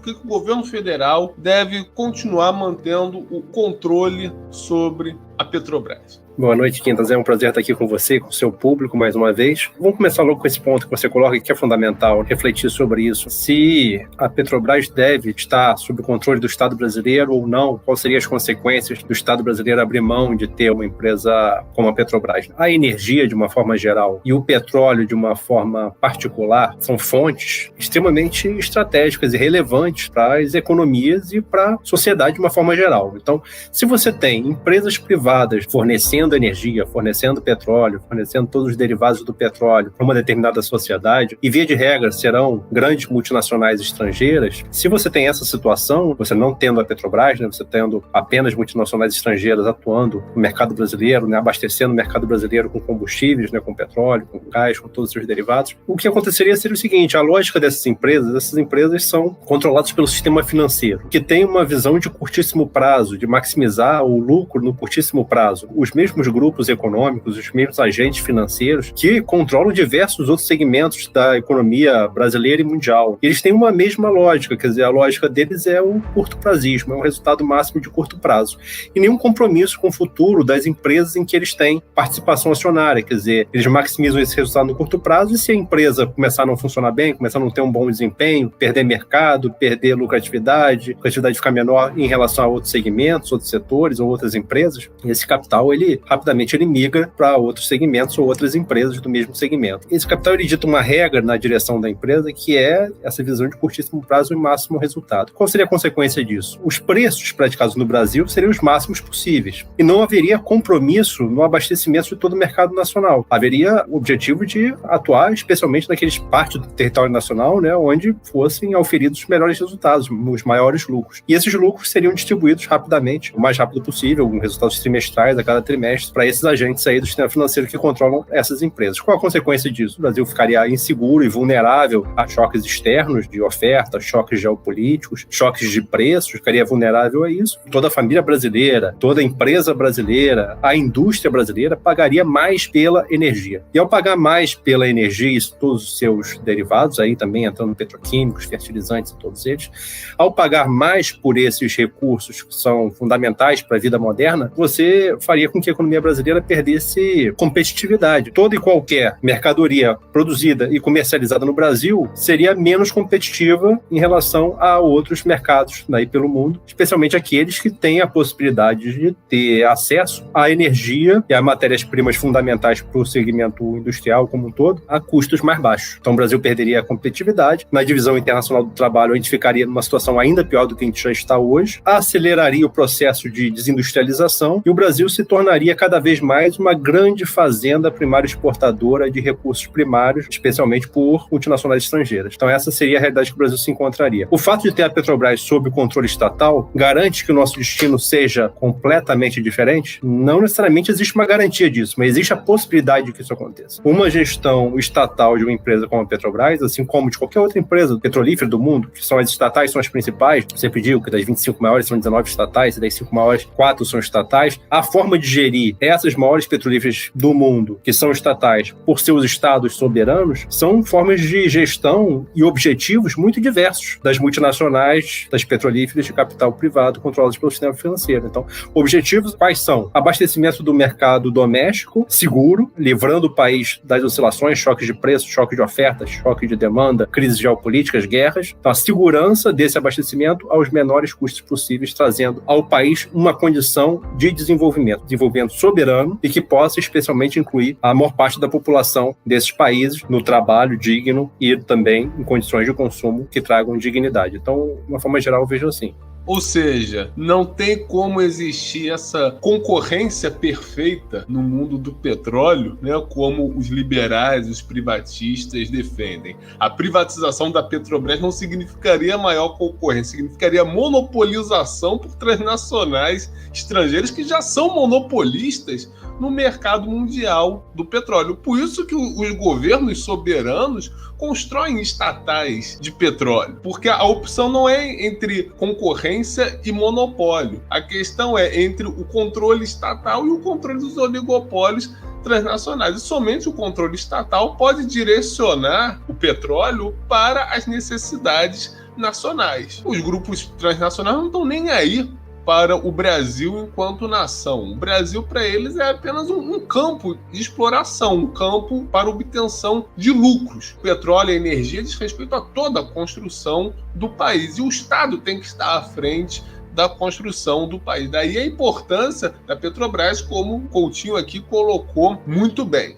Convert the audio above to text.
por que o governo federal deve continuar mantendo o controle sobre a Petrobras. Boa noite, Quintas. É um prazer estar aqui com você, com o seu público, mais uma vez. Vamos começar logo com esse ponto que você coloca, que é fundamental, refletir sobre isso. Se a Petrobras deve estar sob o controle do Estado brasileiro ou não, quais seriam as consequências do Estado brasileiro abrir mão de ter uma empresa como a Petrobras? A energia, de uma forma geral, e o petróleo, de uma forma particular, são fontes extremamente estratégicas e relevantes para as economias e para a sociedade de uma forma geral. Então, se você tem empresas privadas fornecendo energia, fornecendo petróleo, fornecendo todos os derivados do petróleo para uma determinada sociedade, e via de regra serão grandes multinacionais estrangeiras, se você tem essa situação, você não tendo a Petrobras, né, você tendo apenas multinacionais estrangeiras atuando no mercado brasileiro, né, abastecendo o mercado brasileiro com combustíveis, né, com petróleo, com gás, com todos os seus derivados, o que aconteceria seria o seguinte: a lógica dessas empresas são controladas pelo sistema financeiro, que tem uma visão de curtíssimo prazo, de maximizar o lucro no curtíssimo prazo. Os mesmos grupos econômicos, os mesmos agentes financeiros que controlam diversos outros segmentos da economia brasileira e mundial. Eles têm uma mesma lógica, quer dizer, a lógica deles é o curto prazismo, é um resultado máximo de curto prazo. E nenhum compromisso com o futuro das empresas em que eles têm participação acionária, quer dizer, eles maximizam esse resultado no curto prazo, e se a empresa começar a não funcionar bem, começar a não ter um bom desempenho, perder mercado, perder lucratividade ficar menor em relação a outros segmentos, outros setores ou outras empresas, esse capital, rapidamente ele migra para outros segmentos ou outras empresas do mesmo segmento. Esse capital ele dita uma regra na direção da empresa, que é essa visão de curtíssimo prazo e máximo resultado. Qual seria a consequência disso? Os preços praticados no Brasil seriam os máximos possíveis e não haveria compromisso no abastecimento de todo o mercado nacional. Haveria o objetivo de atuar especialmente naqueles partes do território nacional, né, onde fossem auferidos os melhores resultados, os maiores lucros. E esses lucros seriam distribuídos rapidamente, o mais rápido possível, com resultados trimestrais a cada trimestre, para esses agentes aí do sistema financeiro que controlam essas empresas. Qual a consequência disso? O Brasil ficaria inseguro e vulnerável a choques externos de oferta, choques geopolíticos, choques de preços, ficaria vulnerável a isso. Toda a família brasileira, toda a empresa brasileira, a indústria brasileira pagaria mais pela energia. E ao pagar mais pela energia e todos os seus derivados, aí também entrando petroquímicos, fertilizantes e todos eles, ao pagar mais por esses recursos que são fundamentais para a vida moderna, você faria com que a economia brasileira perdesse competitividade. Toda e qualquer mercadoria produzida e comercializada no Brasil seria menos competitiva em relação a outros mercados daí pelo mundo, especialmente aqueles que têm a possibilidade de ter acesso à energia e a matérias-primas fundamentais para o segmento industrial como um todo a custos mais baixos. Então o Brasil perderia a competitividade. Na divisão internacional do trabalho, a gente ficaria numa situação ainda pior do que a gente já está hoje, aceleraria o processo de desindustrialização e o Brasil se tornaria cada vez mais uma grande fazenda primária exportadora de recursos primários, especialmente por multinacionais estrangeiras. Então essa seria a realidade que o Brasil se encontraria. O fato de ter a Petrobras sob o controle estatal garante que o nosso destino seja completamente diferente? Não necessariamente existe uma garantia disso, mas existe a possibilidade de que isso aconteça. Uma gestão estatal de uma empresa como a Petrobras, assim como de qualquer outra empresa petrolífera do mundo, que são as estatais, são as principais, sempre digo que das 25 maiores são 19 estatais, e das 5 maiores, 4 são estatais, a forma de gerir essas maiores petrolíferas do mundo, que são estatais, por seus estados soberanos, são formas de gestão e objetivos muito diversos das multinacionais, das petrolíferas de capital privado controladas pelo sistema financeiro. Então, objetivos quais são? Abastecimento do mercado doméstico, seguro, livrando o país das oscilações, choques de preço, choque de oferta, choque de demanda, crises geopolíticas, guerras. Então, a segurança desse abastecimento aos menores custos possíveis, trazendo ao país uma condição de desenvolvimento soberano e que possa especialmente incluir a maior parte da população desses países no trabalho digno e também em condições de consumo que tragam dignidade. Então, de uma forma geral, eu vejo assim. Ou seja, não tem como existir essa concorrência perfeita no mundo do petróleo, né, como os liberais, os privatistas defendem. A privatização da Petrobras não significaria maior concorrência, significaria monopolização por transnacionais estrangeiras que já são monopolistas no mercado mundial do petróleo. Por isso que os governos soberanos constroem estatais de petróleo, porque a opção não é entre concorrência e monopólio. A questão é entre o controle estatal e o controle dos oligopólios transnacionais. E somente o controle estatal pode direcionar o petróleo para as necessidades nacionais. Os grupos transnacionais não estão nem aí para o Brasil enquanto nação. O Brasil, para eles, é apenas um campo de exploração, um campo para obtenção de lucros. O petróleo e a energia diz respeito a toda a construção do país. E o Estado tem que estar à frente da construção do país. Daí a importância da Petrobras, como o Coutinho aqui colocou muito bem.